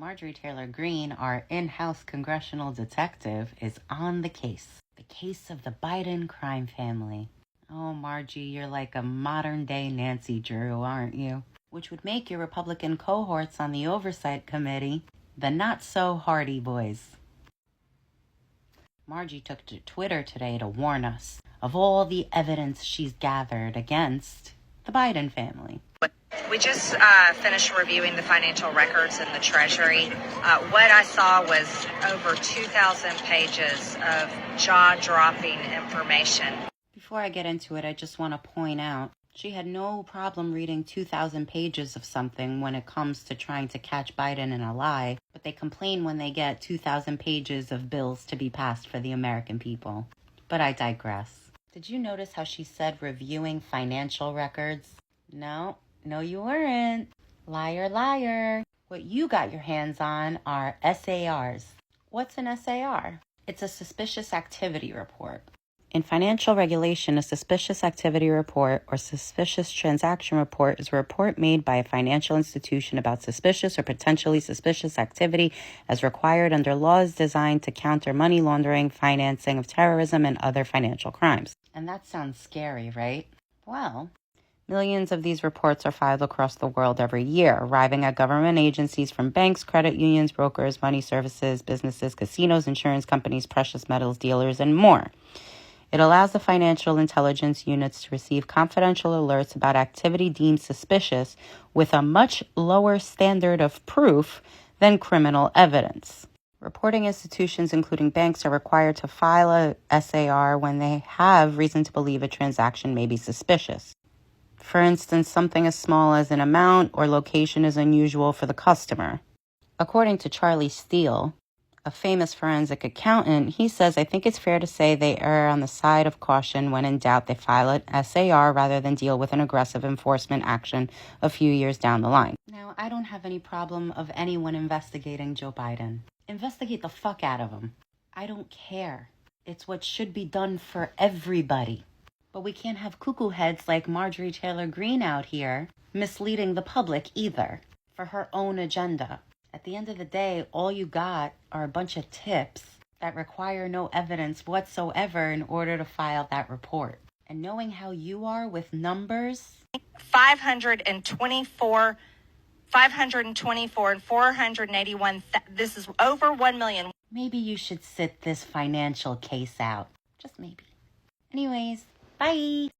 Marjorie Taylor Greene, our in-house congressional detective, is on the case. The case of the Biden crime family. Oh, Margie, you're like a modern-day Nancy Drew, aren't you? Which would make your Republican cohorts on the Oversight Committee the not-so-hardy boys. Margie took to Twitter today to warn us of all the evidence she's gathered against the Biden family. We just finished reviewing the financial records in the Treasury. What I saw was over 2,000 pages of jaw-dropping information. Before I get into it, I just want to point out she had no problem reading 2,000 pages of something when it comes to trying to catch Biden in a lie, but they complain when they get 2,000 pages of bills to be passed for the American people. But I digress. Did you notice how she said reviewing financial records? No, you weren't. Liar, liar. What you got your hands on are SARs. What's an SAR? It's a suspicious activity report. In financial regulation, a suspicious activity report or suspicious transaction report is a report made by a financial institution about suspicious or potentially suspicious activity as required under laws designed to counter money laundering, financing of terrorism, and other financial crimes. And that sounds scary, right? Well, millions of these reports are filed across the world every year, arriving at government agencies from banks, credit unions, brokers, money services, businesses, casinos, insurance companies, precious metals dealers, and more. It allows the financial intelligence units to receive confidential alerts about activity deemed suspicious with a much lower standard of proof than criminal evidence. Reporting institutions, including banks, are required to file a SAR when they have reason to believe a transaction may be suspicious. For instance, something as small as an amount or location is unusual for the customer. According to Charlie Steele, a famous forensic accountant, he says, I think it's fair to say they err on the side of caution when in doubt they file an SAR rather than deal with an aggressive enforcement action a few years down the line. Now, I don't have any problem of anyone investigating Joe Biden. Investigate the fuck out of him. I don't care. It's what should be done for everybody. But we can't have cuckoo heads like Marjorie Taylor Greene out here misleading the public either for her own agenda. At the end of the day, all you got are a bunch of tips that require no evidence whatsoever in order to file that report. And knowing how you are with numbers... 524 and 481, this is over 1 million. Maybe you should sit this financial case out. Just maybe. Anyways, bye!